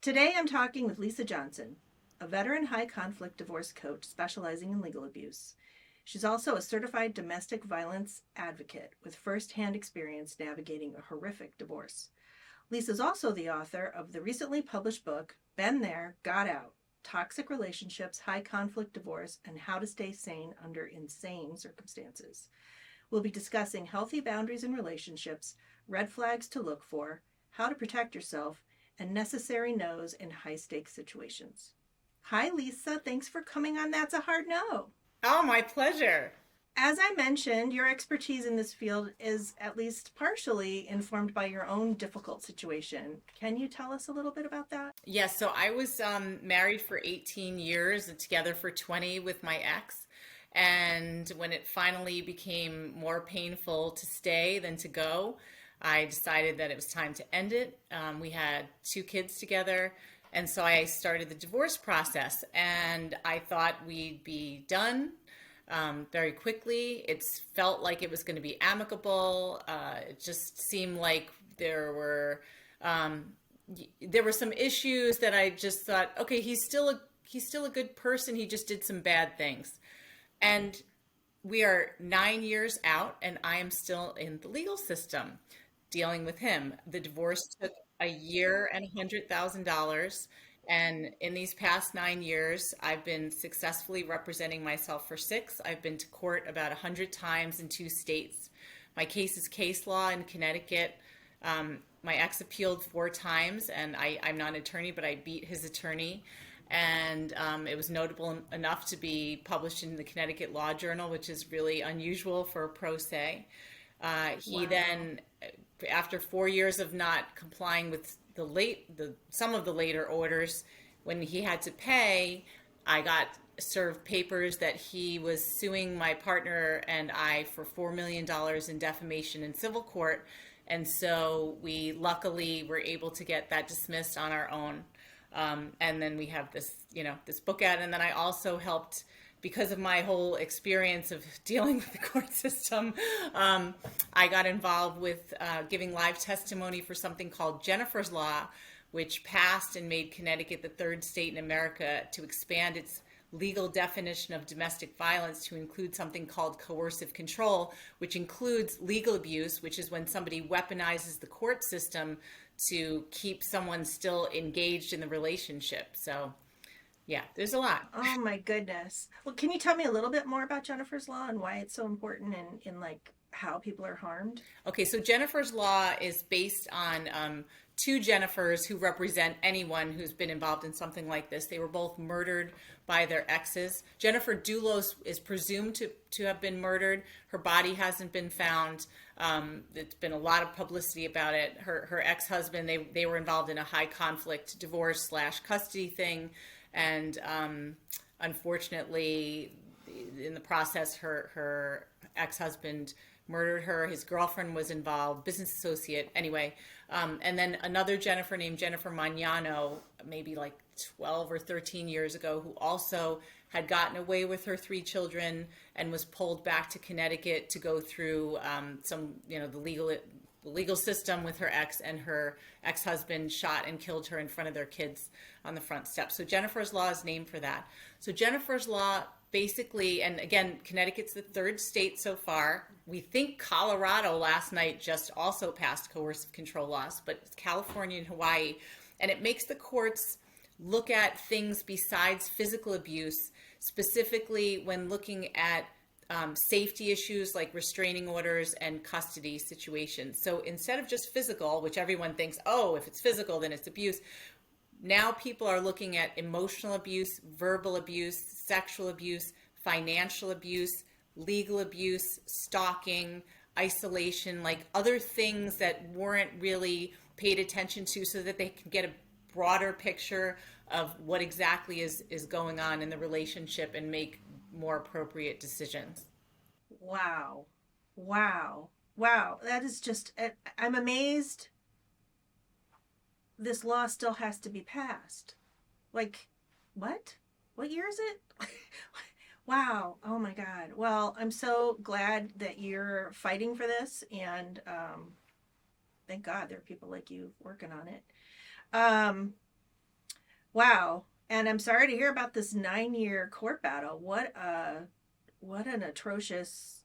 Today I'm talking with Lisa Johnson, a veteran high conflict divorce coach specializing in legal abuse. She's also a certified domestic violence advocate with first hand experience navigating a horrific divorce. Lisa's also the author of the recently published book, Been There, Got Out: Toxic Relationships, High Conflict Divorce, and How to Stay Sane Under Insane Circumstances. We'll be discussing healthy boundaries in relationships, red flags to look for, how to protect yourself, and necessary no's in high stakes situations. Hi, Lisa. Thanks for coming on That's a Hard No. Oh, my pleasure. As I mentioned, your expertise in this field is at least partially informed by your own difficult situation. Can you tell us a little bit about that? Yes, so I was married for 18 years and together for 20 with my ex. And when it finally became more painful to stay than to go, I decided that it was time to end it. We had two kids together. And so I started the divorce process. And I thought we'd be done very quickly. It felt like it was going to be amicable. It just seemed like um, there were some issues that I just thought, okay, he's still a good person. He just did some bad things, and we are 9 years out, and I am still in the legal system dealing with him. The divorce took a year and $100,000. And in these past 9 years, I've been successfully representing myself for six. I've been to court about 100 times in two states. My case is case law in Connecticut. My ex appealed 4 times, and I'm not an attorney, but I beat his attorney. And it was notable enough to be published in the Connecticut Law Journal, which is really unusual for a pro se. He Wow. then, after 4 years of not complying with some of the later orders, when he had to pay, I got served papers that he was suing my partner and I for $4 million in defamation in civil court. And so we luckily were able to get that dismissed on our own. And then we have this book out. And then I also helped, because of my whole experience of dealing with the court system, I got involved with giving live testimony for something called Jennifer's Law, which passed and made Connecticut the third state in America to expand its legal definition of domestic violence to include something called coercive control, which includes legal abuse, which is when somebody weaponizes the court system to keep someone still engaged in the relationship. So, yeah, there's a lot. Oh my goodness. Well, can you tell me a little bit more about Jennifer's Law and why it's so important in like how people are harmed? Okay, so Jennifer's Law is based on two Jennifers who represent anyone who's been involved in something like this. They were both murdered by their exes. Jennifer Dulos is presumed to have been murdered. Her body hasn't been found. There's been a lot of publicity about it. Her ex-husband, they were involved in a high conflict divorce slash custody thing. And unfortunately, in the process, her ex-husband murdered her. His girlfriend was involved, business associate. Anyway, and then another Jennifer named Jennifer Magnano, maybe like 12 or 13 years ago, who also had gotten away with her three children and was pulled back to Connecticut to go through the legal system with her ex, and her ex-husband shot and killed her in front of their kids on the front steps. So Jennifer's Law is named for that. So Jennifer's Law basically, and again, Connecticut's the third state so far. We think Colorado last night just also passed coercive control laws, but it's California and Hawaii. And it makes the courts look at things besides physical abuse, specifically when looking at safety issues like restraining orders and custody situations. So instead of just physical, which everyone thinks, oh, if it's physical, then it's abuse, now people are looking at emotional abuse, verbal abuse, sexual abuse, financial abuse, legal abuse, stalking, isolation, like other things that weren't really paid attention to, so that they can get a broader picture of what exactly is going on in the relationship and make more appropriate decisions. Wow. Wow. Wow. That is just, I'm amazed this law still has to be passed. Like, what? What year is it? Wow. Oh my God. Well, I'm so glad that you're fighting for this. And thank God there are people like you working on it. Um, Wow. And I'm sorry to hear about this 9-year court battle. What an atrocious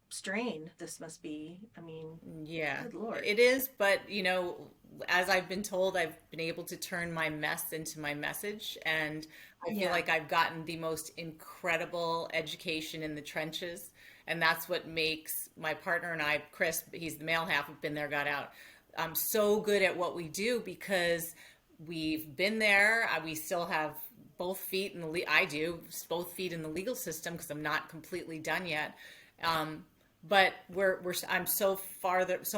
strain this must be. I mean, Yeah, good lord. it is. But, as I've been told, I've been able to turn my mess into my message. And I feel Yeah. like I've gotten the most incredible education in the trenches. And that's what makes my partner and I, Chris, he's the male half, have been there, got out, so good at what we do because we've been there. We still have both feet in I do both feet in the legal system because I'm not completely done yet. Um, but I'm so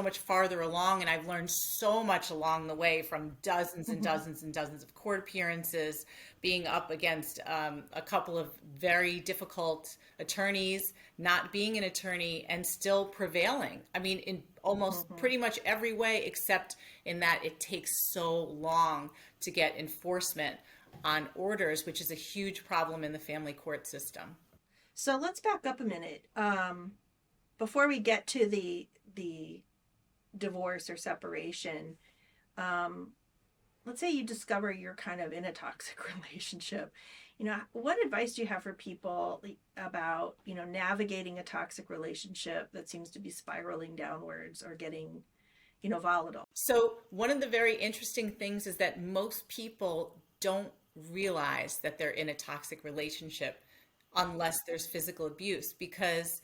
much farther along, and I've learned so much along the way from dozens and Hmm. dozens and dozens of court appearances, being up against a couple of very difficult attorneys, not being an attorney, and still prevailing. I mean, in almost Hmm. pretty much every way, except in that it takes so long to get enforcement on orders, which is a huge problem in the family court system. So let's back up a minute. Before we get to the divorce or separation, um, let's say you discover you're kind of in a toxic relationship. What advice do you have for people about, navigating a toxic relationship that seems to be spiraling downwards or getting, volatile? So, one of the very interesting things is that most people don't realize that they're in a toxic relationship unless there's physical abuse, because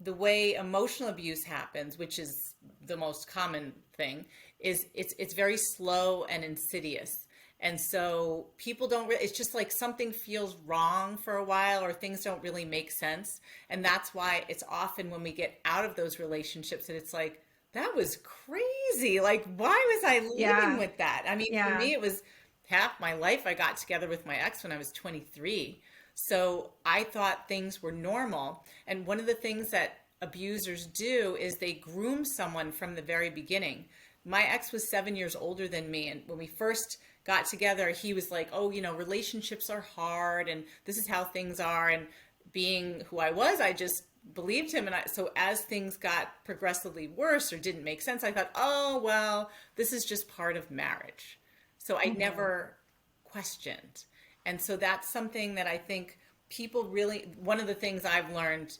the way emotional abuse happens, which is the most common thing, is it's very slow and insidious. And so people don't really, it's just like something feels wrong for a while or things don't really make sense. And that's why it's often when we get out of those relationships that it's like, that was crazy. Like, why was I living Yeah. with that? I mean, for Yeah. me, it was half my life. I got together with my ex when I was 23. So I thought things were normal. And one of the things that abusers do is they groom someone from the very beginning. My ex was 7 years older than me. And when we first got together, he was like, oh, relationships are hard and this is how things are. And being who I was, I just believed him. So as things got progressively worse or didn't make sense, I thought, oh, well, this is just part of marriage. So I Hmm. never questioned. And so that's something that I think people really, one of the things I've learned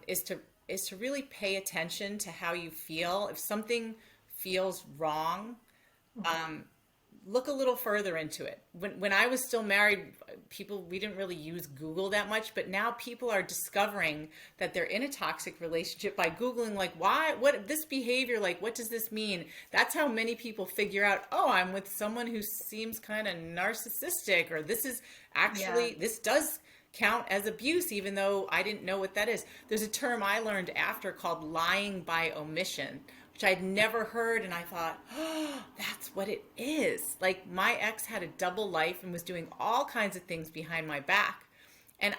is to really pay attention to how you feel. If something feels wrong, Hmm. look a little further into it. When I was still married, we didn't really use Google that much, but now people are discovering that they're in a toxic relationship by Googling, like, why, what, this behavior, like, what does this mean? That's how many people figure out, oh, I'm with someone who seems kind of narcissistic, or Yeah. this does count as abuse, even though I didn't know what that is. There's a term I learned after called lying by omission, which I'd never heard. And I thought, oh, that's what it is. Like, my ex had a double life and was doing all kinds of things behind my back. And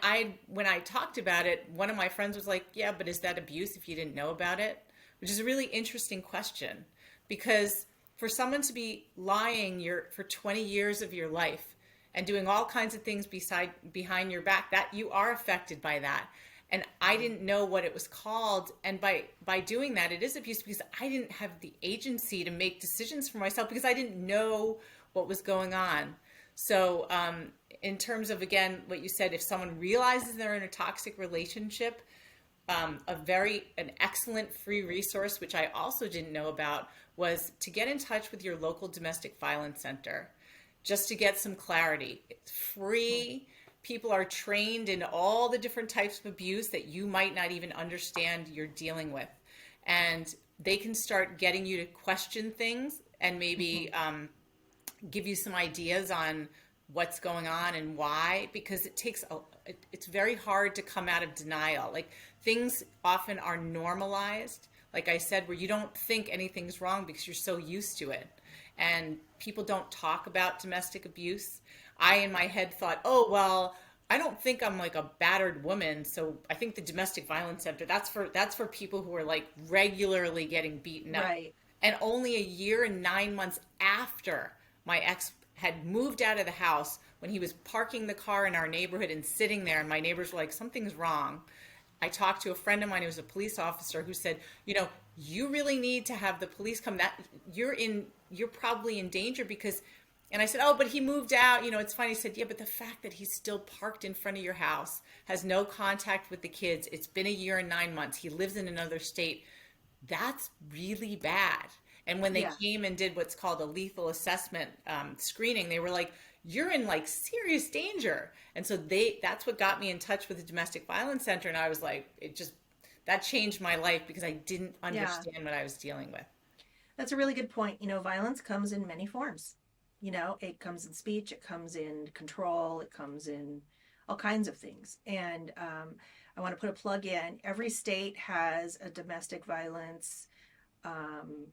when I talked about it, one of my friends was like, yeah, but is that abuse if you didn't know about it? Which is a really interesting question, because for someone to be lying for 20 years of your life and doing all kinds of things behind your back, that you are affected by that. And I didn't know what it was called, and by doing that it is abuse, because I didn't have the agency to make decisions for myself because I didn't know what was going on. So in terms of, again, what you said, if someone realizes they're in a toxic relationship, an excellent free resource, which I also didn't know about, was to get in touch with your local domestic violence center just to get some clarity. It's free. People are trained in all the different types of abuse that you might not even understand you're dealing with. And they can start getting you to question things and Hmm. maybe give you some ideas on what's going on and why, because it's very hard to come out of denial. Like, things often are normalized, like I said, where you don't think anything's wrong because you're so used to it. And people don't talk about domestic abuse. I in my head thought, oh well, I don't think I'm like a battered woman, so I think the domestic violence center, that's for people who are like regularly getting beaten up. Right. And only a year and 9 months after my ex had moved out of the house, when he was parking the car in our neighborhood and sitting there, and my neighbors were like, something's wrong. I talked to a friend of mine who was a police officer who said, you really need to have the police come. You're probably in danger, because And I said, oh, but he moved out. It's funny. He said, yeah, but the fact that he's still parked in front of your house, has no contact with the kids. It's been a year and 9 months. He lives in another state. That's really bad. And when they Yeah. came and did what's called a lethal assessment screening, they were like, you're in like serious danger. And so that's what got me in touch with the domestic violence center. And I was like, that changed my life because I didn't Yeah. understand what I was dealing with. That's a really good point. Violence comes in many forms. It comes in speech, it comes in control, it comes in all kinds of things. And I want to put a plug in. Every state has a domestic violence um,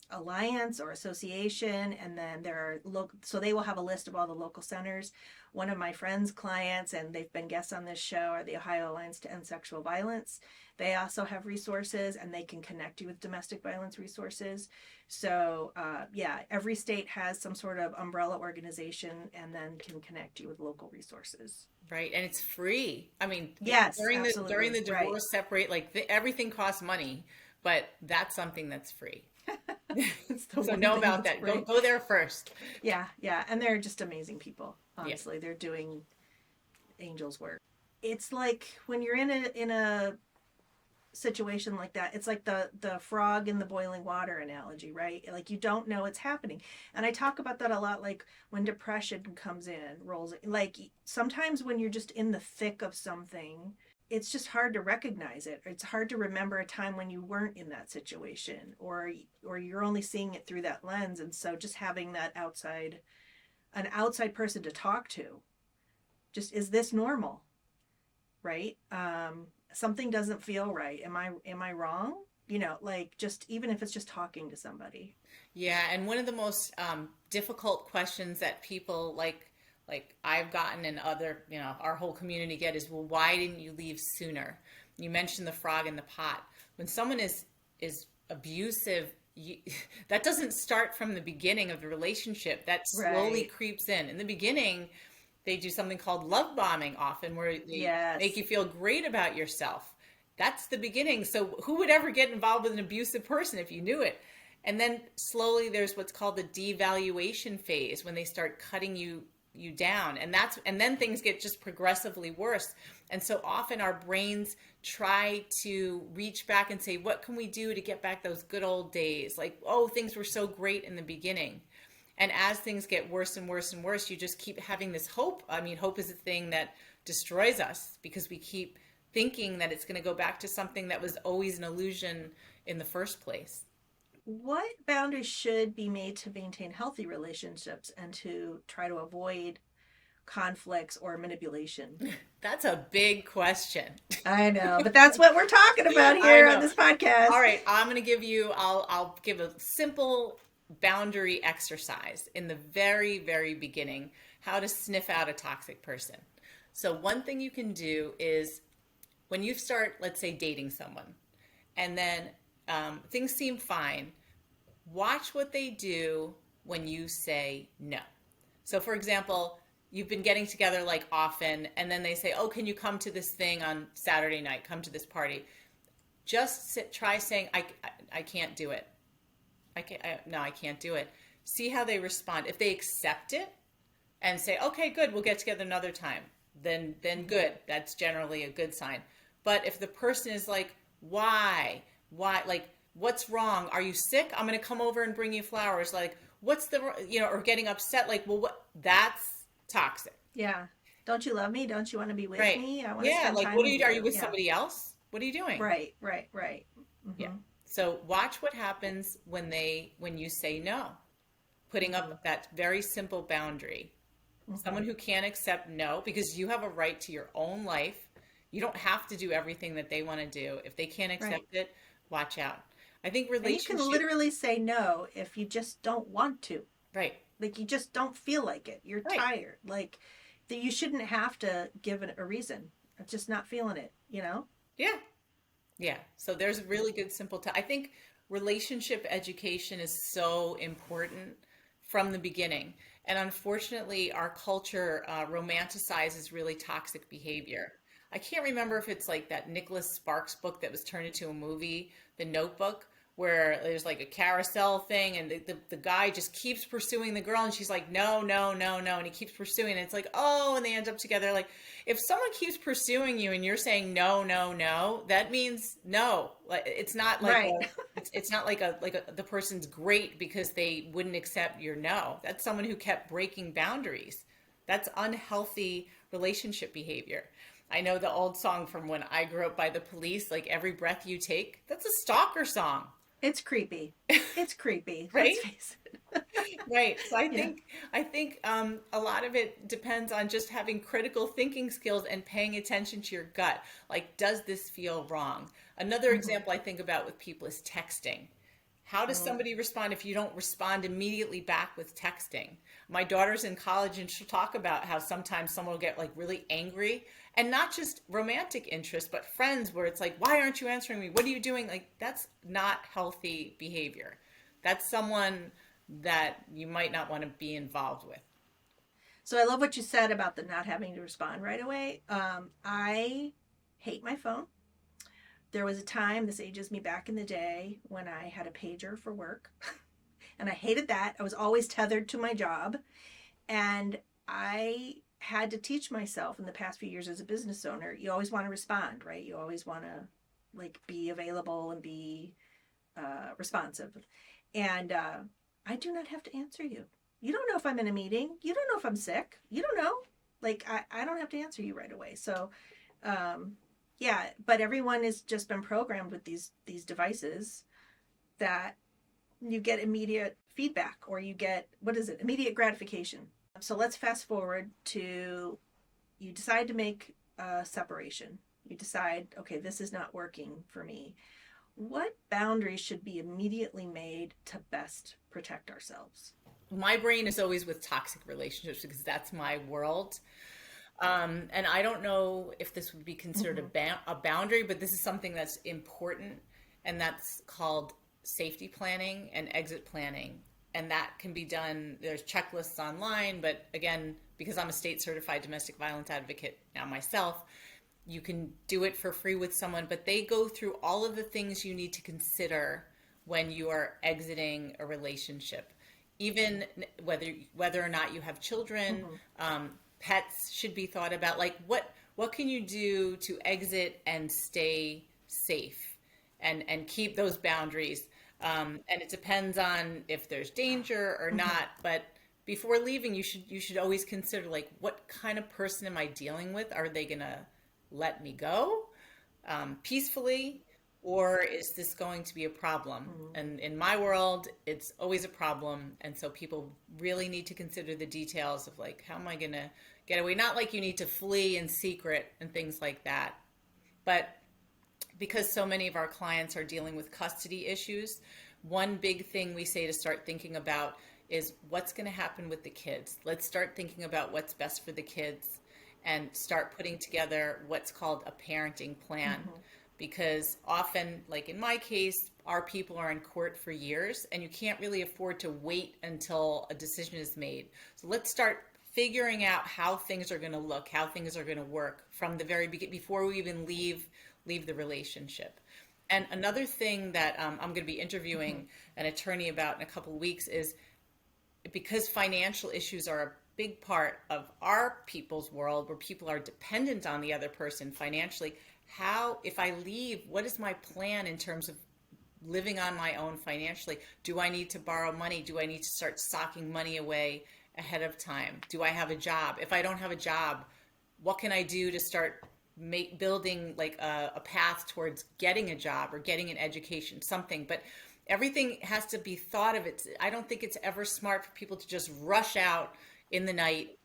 alliance or association, and then there are so they will have a list of all the local centers. One of my friends' clients, and they've been guests on this show, are the Ohio Alliance to End Sexual Violence. They also have resources, and they can connect you with domestic violence resources. So yeah, every state has some sort of umbrella organization, and then can connect you with local resources. Right, and it's free. I mean, Yes, during absolutely the right. divorce separate, like everything costs money, but that's something that's free. It's the So one know thing about that's that. Go free. go there first. Yeah, yeah, and they're just amazing people. Yeah. Honestly, they're doing angels work. It's like when you're in a situation like that, it's like the frog in the boiling water analogy, right? Like you don't know what's happening. And I talk about that a lot, like when depression comes in, rolls in. Like sometimes when you're just in the thick of something, it's just hard to recognize it. It's hard to remember a time when you weren't in that situation, or you're only seeing it through that lens. And so just having that an outside person to talk to, just, is this normal? Right? Something doesn't feel right. Am I wrong? Like, just even if it's just talking to somebody. Yeah, and one of the most difficult questions that people like I've gotten and other, our whole community get is, well, why didn't you leave sooner? You mentioned the frog in the pot. When someone is abusive, that doesn't start from the beginning of the relationship. That slowly Right. creeps in. In the beginning, they do something called love bombing often, where they make Yes. you feel great about yourself. That's the beginning. So who would ever get involved with an abusive person if you knew it? And then slowly there's what's called the devaluation phase, when they start cutting you down, and then things get just progressively worse. And so often our brains try to reach back and say, what can we do to get back those good old days? Like, oh, things were so great in the beginning. And as things get worse and worse and worse, you just keep having this hope. I mean, hope is a thing that destroys us, because we keep thinking that it's going to go back to something that was always an illusion in the first place. What boundaries should be made to maintain healthy relationships and to try to avoid conflicts or manipulation? That's a big question. I know, but that's what we're talking about I here on know. this podcast. All right, I'll give a simple boundary exercise in the very, very beginning, how to sniff out a toxic person. So one thing you can do is, when you start, let's say, dating someone, and then things seem fine, watch what they do when you say no. So, for example, you've been getting together like often, and then they say, oh, can you come to this thing on Saturday night? Come to this party. Try saying, I can't do it. No, I can't do it. See how they respond. If they accept it and say, okay, good, we'll get together another time, then good. That's generally a good sign. But if the person is like, why, like, what's wrong? Are you sick? I'm going to come over and bring you flowers. Like, or getting upset, like, well, that's toxic. Yeah. Don't you love me? Don't you want to be with Right. me? I want to Yeah. spend Like, time with are you you. with Yeah. somebody else? What are you doing? Right, right, right. Yeah. Mm-hmm. So watch what happens when you say no, putting Mm-hmm. up that very simple boundary. Mm-hmm. Someone who can't accept no, because you have a right to your own life. You don't have to do everything that they want to do. If they can't Right. accept it, watch out. I think And you can relationship, literally say no if you just don't want to. right, Like you just don't feel like it. You're right. tired. Like that you shouldn't have to give it a reason. I'm just not feeling it. Yeah. Yeah. So there's a really good simple I think relationship education is so important from the beginning. And unfortunately, our culture romanticizes really toxic behavior. I can't remember if it's like that Nicholas Sparks book that was turned into a movie, The Notebook, where there's like a carousel thing and the guy just keeps pursuing the girl and she's like, no, no, no, no. And he keeps pursuing and it's like, oh, and they end up together. Like if someone keeps pursuing you and you're saying no, no, no, that means no. Like it's not like Right. it's not like the person's great because they wouldn't accept your no. That's someone who kept breaking boundaries. That's unhealthy relationship behavior. I know the old song from when I grew up by the Police, like Every Breath You Take. That's a stalker song. It's creepy. It's creepy. Right? Let's face it. Right. So Yeah. I think a lot of it depends on just having critical thinking skills and paying attention to your gut. Like, does this feel wrong? Another Hmm. example I think about with people is texting. How does somebody respond if you don't respond immediately back with texting? My daughter's in college and she'll talk about how sometimes someone will get like really angry and not just romantic interest, but friends where it's like, why aren't you answering me? What are you doing? Like, that's not healthy behavior. That's someone that you might not want to be involved with. So I love what you said about the not having to respond right away. I hate my phone. There was a time, this ages me back in the day, when I had a pager for work, and I hated that. I was always tethered to my job, and I had to teach myself in the past few years as a business owner, you always want to respond, right? You always want to like be available and be responsive. And I do not have to answer you. You don't know if I'm in a meeting. You don't know if I'm sick. You don't know. Like I don't have to answer you right away. So um, yeah, but everyone has just been programmed with these devices that you get immediate feedback, or you get, what is it, immediate gratification. So let's fast forward to, you decide to make a separation. You decide, okay, this is not working for me. What boundaries should be immediately made to best protect ourselves? My brain is always with toxic relationships because that's my world. And I don't know if this would be considered Mm-hmm. a boundary, but this is something that's important, and that's called safety planning and exit planning. And that can be done, there's checklists online, but again, because I'm a state certified domestic violence advocate now myself, you can do it for free with someone, but they go through all of the things you need to consider when you are exiting a relationship, even whether or not you have children. Mm-hmm. Pets should be thought about. Like what can you do to exit and stay safe and keep those boundaries. And it depends on if there's danger or Mm-hmm. not, but before leaving you should always consider like, what kind of person am I dealing with? Are they gonna let me go peacefully, or is this going to be a problem? Mm-hmm. And in my world, it's always a problem. And so people really need to consider the details of like, how am I going to get away? Not like you need to flee in secret and things like that, but because so many of our clients are dealing with custody issues, one big thing we say to start thinking about is what's going to happen with the kids. Let's start thinking about what's best for the kids and start putting together what's called a parenting plan. Mm-hmm. Because often, like in my case, our people are in court for years and you can't really afford to wait until a decision is made. So let's start figuring out how things are going to look, how things are going to work from the very beginning before we even leave the relationship. And another thing that I'm going to be Mm-hmm. interviewing an attorney about in a couple of weeks is, because financial issues are a big part of our people's world where people are dependent on the other person financially, how, if I leave, what is my plan in terms of living on my own financially? Do I need to borrow money? Do I need to start socking money away ahead of time? Do I have a job? If I don't have a job, what can I do to start building like a path towards getting a job or getting an education, something? But everything has to be thought of. I don't think it's ever smart for people to just rush out in the night.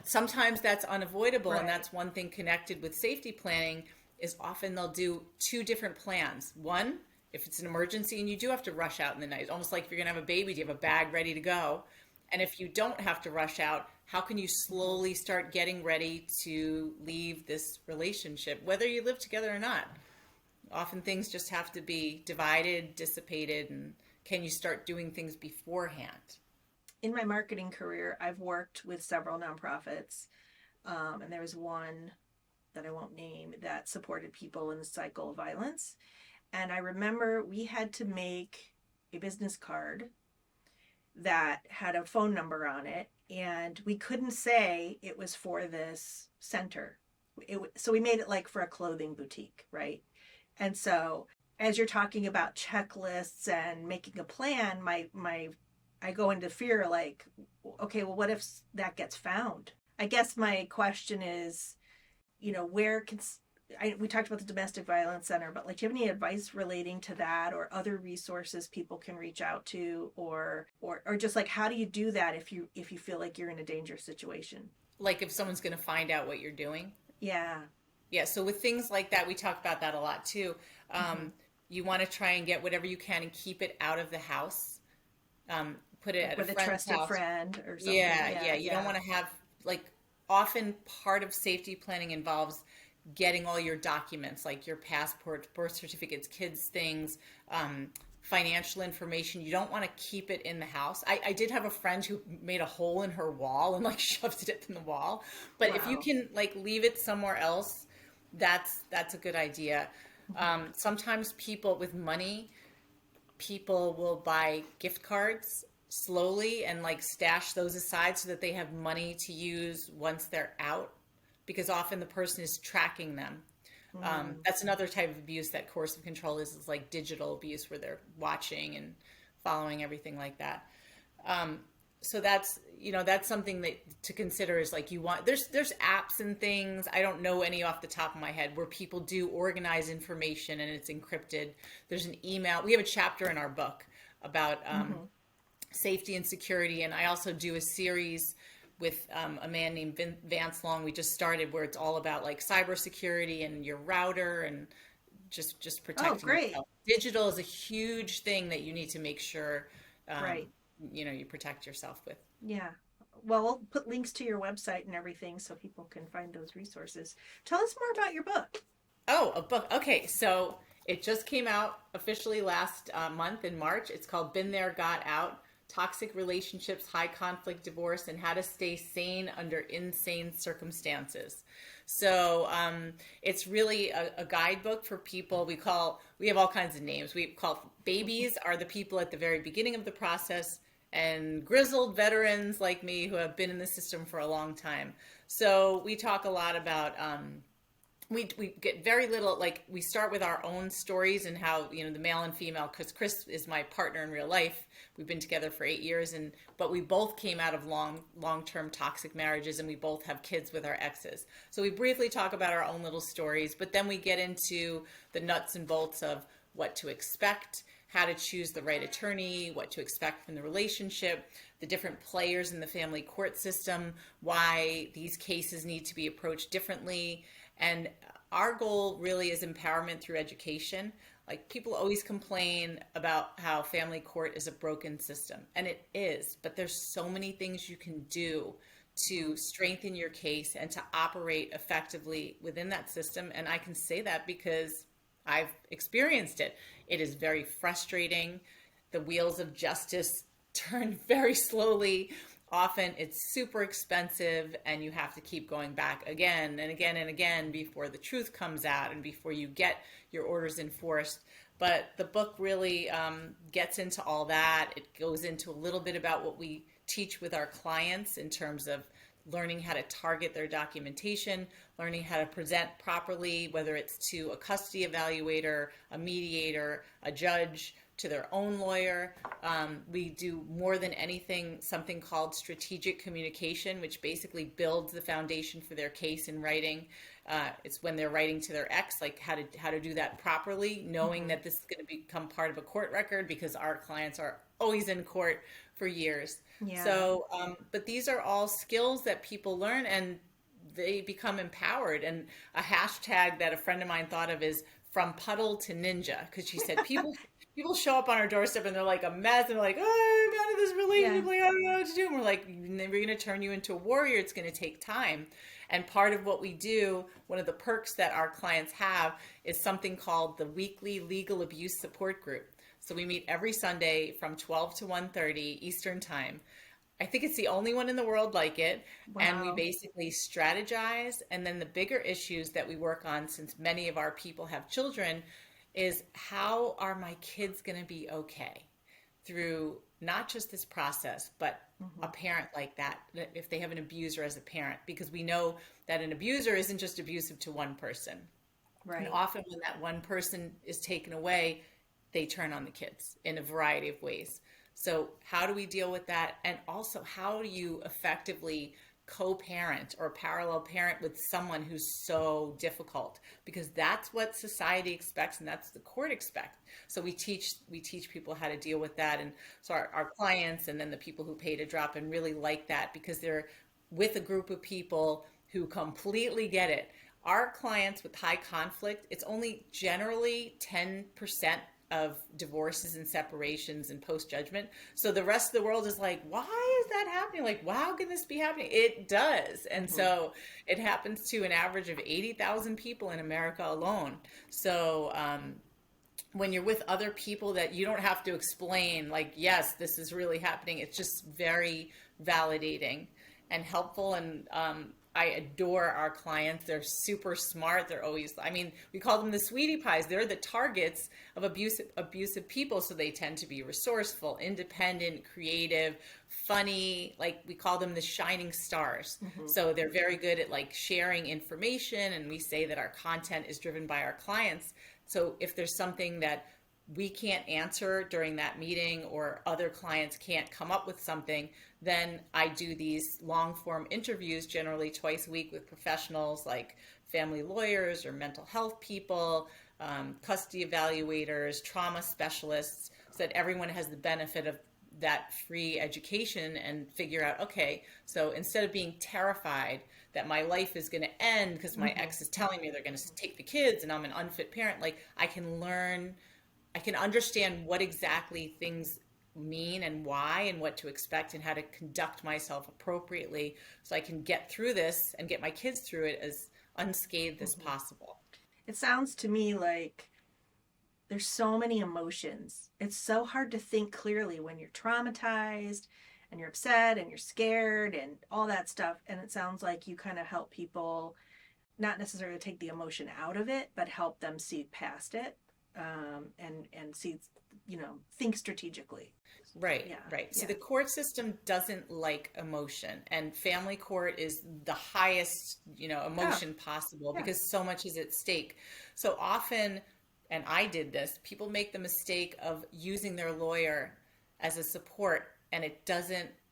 Sometimes that's unavoidable, and Right. that's one thing connected with safety planning is often they'll do two different plans. One, if it's an emergency and you do have to rush out in the night, almost like if you're going to have a baby, do you have a bag ready to go? And if you don't have to rush out, how can you Mm-hmm. slowly start getting ready to leave this relationship, whether you live together or not? Often things just have to be divided, dissipated, and can you start doing things beforehand? In my marketing career, I've worked with several nonprofits, and there was one that I won't name that supported people in the cycle of violence. And I remember we had to make a business card that had a phone number on it, and we couldn't say it was for this center. So we made it like for a clothing boutique, right? And so as you're talking about checklists and making a plan, my I go into fear like, okay, well, what if that gets found? I guess my question is, where can we talked about the domestic violence center, but like, do you have any advice relating to that or other resources people can reach out to, or just like, how do you do that if you feel like you're in a dangerous situation? Like if someone's going to find out what you're doing. Yeah. Yeah, so with things like that, we talk about that a lot too. Mm-hmm. You want to try and get whatever you can and keep it out of the house. Put it Like at a with a friend's trusted house. friend or something. Yeah, Yeah, yeah. You don't yeah. want to have, like, often part of safety planning involves getting all your documents, like your passport, birth certificates, kids' things, financial information. You don't want to keep it in the house. I did have a friend who made a hole in her wall and like shoved it in the wall. But if you Wow. can like leave it somewhere else, that's a good idea. Mm-hmm. Sometimes people with money, people will buy gift cards slowly and like stash those aside so that they have money to use once they're out, because often the person is tracking them. Mm. That's another type of abuse that coercive control is like digital abuse where they're watching and following everything like that. So that's something that to consider is like you want there's apps and things. I don't know any off the top of my head where people do organize information and it's encrypted. There's an email. We have a chapter in our book about Mm-hmm. safety and security, and I also do a series with a man named Vance Long. We just started where it's all about like cybersecurity and your router and just Oh, protecting great. yourself. Digital is a huge thing that you need to make sure um, Right. you protect yourself with. Yeah. Well, we'll put links to your website and everything so people can find those resources. Tell us more about your book. Oh, a book. Okay, so it just came out officially last month in March. It's called Been There, Got Out: Toxic Relationships, High Conflict Divorce, and How to Stay Sane Under Insane Circumstances. So it's really a guidebook for people. We have all kinds of names. We call babies are the people at the very beginning of the process, and grizzled veterans like me who have been in the system for a long time. So we talk a lot about we get very little, like we start with our own stories and how the male and female, because Chris is my partner in real life. We've been together for 8 years, but we both came out of long-term toxic marriages, and we both have kids with our exes. So we briefly talk about our own little stories, but then we get into the nuts and bolts of what to expect, how to choose the right attorney, what to expect from the relationship, the different players in the family court system, why these cases need to be approached differently. And our goal really is empowerment through education. Like people always complain about how family court is a broken system, and it is, but there's so many things you can do to strengthen your case and to operate effectively within that system. And I can say that because I've experienced it. It is very frustrating. The wheels of justice turn very slowly. Often it's super expensive, and you have to keep going back again and again and again before the truth comes out and before you get your orders enforced. But the book really gets into all that. It goes into a little bit about what we teach with our clients in terms of learning how to target their documentation, learning how to present properly, whether it's to a custody evaluator, a mediator, a judge, to their own lawyer. We do more than anything something called strategic communication, which basically builds the foundation for their case in writing. It's when they're writing to their ex, like how to do that properly, knowing Mm-hmm. that this is going to become part of a court record because our clients are always in court for years. Yeah. So, but these are all skills that people learn and they become empowered. And a hashtag that a friend of mine thought of is from puddle to ninja, because she said people show up on our doorstep and they're like a mess and they're like, oh, I'm out of this Yeah. relationship, like, I don't know what to do. And we're like, we're going to turn you into a warrior. It's going to take time. And part of what we do, one of the perks that our clients have is something called the weekly legal abuse support group. So we meet every Sunday from 12 to 1:30 Eastern time. I think it's the only one in the world like it. And we Wow. basically strategize. And then the bigger issues that we work on, since many of our people have children, is how are my kids going to be okay through not just this process, but a parent like that, if they have an abuser as a parent, because we know that an abuser isn't just abusive to one person. And Right. often when that one person is taken away, they turn on the kids in a variety of ways. So, how do we deal with that? And also, how do you effectively co-parent or parallel parent with someone who's so difficult? Because that's what society expects and that's the court expects. So we teach people how to deal with that. And so our clients and then the people who pay to drop in really like that because they're with a group of people who completely get it. Our clients with high conflict, it's only generally 10% of divorces and separations and post judgment. So the rest of the world is like, why is that happening? Like, how can this be happening? It does. And so it happens to an average of 80,000 people in America alone. So when you're with other people that you don't have to explain, like, yes, this is really happening, it's just very validating and helpful. And I adore our clients. They're super smart. They're always, I mean, we call them the sweetie pies. They're the targets of abusive people. So they tend to be resourceful, independent, creative, funny. Like we call them the shining stars. So they're very good at like sharing information. And we say that our content is driven by our clients. So if there's something that we can't answer during that meeting or other clients can't come up with something, then I do these long form interviews generally twice a week with professionals like family lawyers or mental health people, custody evaluators, trauma specialists, so that everyone has the benefit of that free education and figure out, okay, so instead of being terrified that my life is going to end because my ex is telling me they're going to take the kids and I'm an unfit parent, like I can learn, I can understand what exactly things mean and why and what to expect and how to conduct myself appropriately so I can get through this and get my kids through it as unscathed as possible. It sounds to me like there's so many emotions. It's so hard to think clearly when you're traumatized and you're upset and you're scared and all that stuff. And it sounds like you kind of help people not necessarily take the emotion out of it, but help them see past it, and see, think strategically. Right, Yeah, right. So yeah, the court system doesn't like emotion, and family court is the highest, oh, emotion possible yeah, because so much is at stake. So often, and I did this, people make the mistake of using their lawyer as a support, and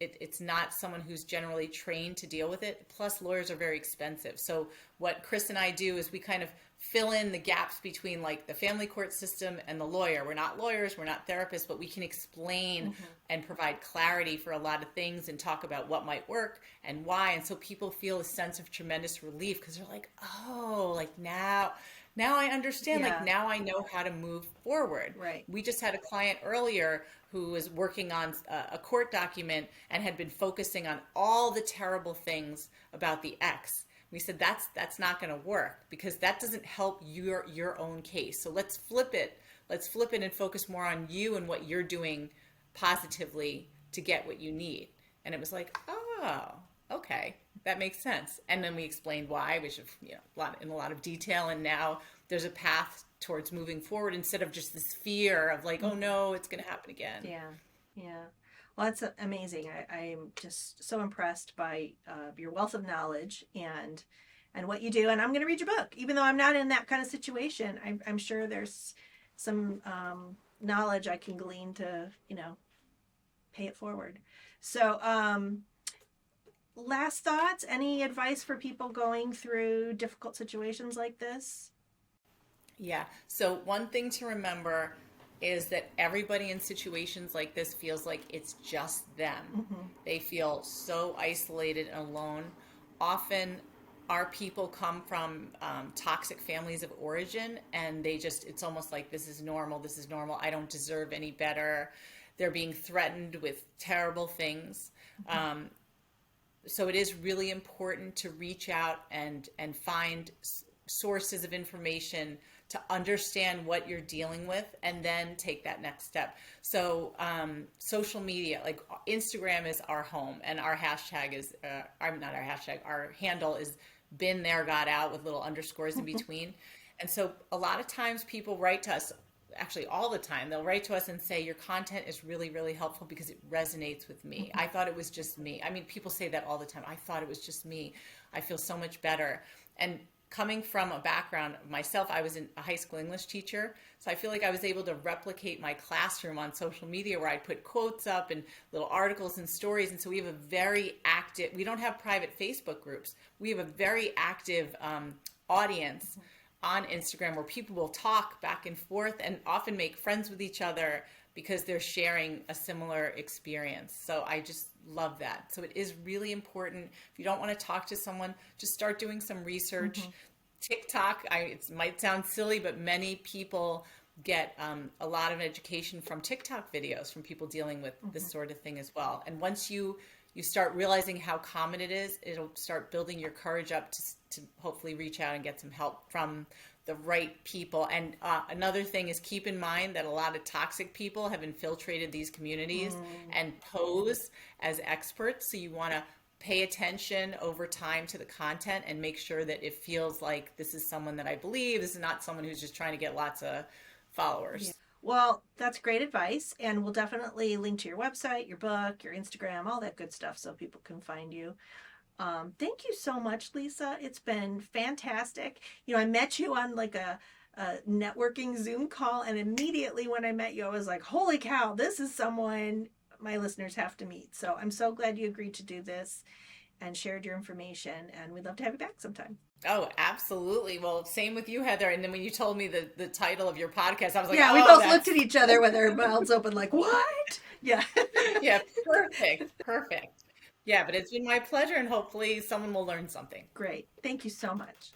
it's not someone who's generally trained to deal with it. Plus, lawyers are very expensive. So what Chris and I do is we kind of fill in the gaps between like the family court system and the lawyer. We're not lawyers, we're not therapists, but we can explain and provide clarity for a lot of things and talk about what might work and why. And so people feel a sense of tremendous relief because they're like, oh, like now I understand, like yeah, now I know how to move forward. right. We just had a client earlier who was working on a court document and had been focusing on all the terrible things about the ex. We said that's not going to work because that doesn't help your own case. So let's flip it. Let's flip it and focus more on you and what you're doing positively to get what you need. And it was like, oh, okay, that makes sense. And then we explained why, which in a lot of detail. And now there's a path towards moving forward instead of just this fear of like, oh no, it's going to happen again. Yeah, yeah. Well, that's amazing. I'm just so impressed by your wealth of knowledge and what you do. And I'm going to read your book, even though I'm not in that kind of situation. I'm sure there's some knowledge I can glean to pay it forward. So, last thoughts. Any advice for people going through difficult situations like this? Yeah. So one thing to remember is that everybody in situations like this feels like it's just them. Hmm. They feel so isolated and alone. Often our people come from toxic families of origin and it's almost like this is normal. This is normal. I don't deserve any better. They're being threatened with terrible things. So it is really important to reach out and find sources of information to understand what you're dealing with and then take that next step. So social media, like Instagram is our home and our hashtag is, I'm not our hashtag, our handle is been there, got out with little underscores in between. And so a lot of times people write to us, actually all the time, they'll write to us and say, your content is really, really helpful because it resonates with me. I thought it was just me. I mean, people say that all the time. I thought it was just me. I feel so much better. And coming from a background myself, I was a high school English teacher. So I feel like I was able to replicate my classroom on social media where I'd put quotes up and little articles and stories. And so we have a very active, we don't have private Facebook groups. We have a very active audience on Instagram where people will talk back and forth and often make friends with each other because they're sharing a similar experience. So I just love that. So it is really important. If you don't want to talk to someone, just start doing some research. TikTok, it might sound silly, but many people get a lot of education from TikTok videos from people dealing with this sort of thing as well. And once you start realizing how common it is, it'll start building your courage up to hopefully reach out and get some help from the right people. And another thing is, keep in mind that a lot of toxic people have infiltrated these communities and pose as experts. So you want to pay attention over time to the content and make sure that it feels like this is someone that I believe. This is not someone who's just trying to get lots of followers. Yeah. Well, that's great advice. And we'll definitely link to your website, your book, your Instagram, all that good stuff so people can find you. Thank you so much, Lisa. It's been fantastic. I met you on like a networking Zoom call, and immediately when I met you, I was like, holy cow, this is someone my listeners have to meet. So I'm so glad you agreed to do this and shared your information, and we'd love to have you back sometime. Oh, absolutely. Well, same with you, Heather. And then when you told me the title of your podcast, I was like, yeah, we both looked at each other with our mouths open like, what? Yeah. Yeah, perfect. Yeah, but it's been my pleasure, and hopefully someone will learn something. Great. Thank you so much.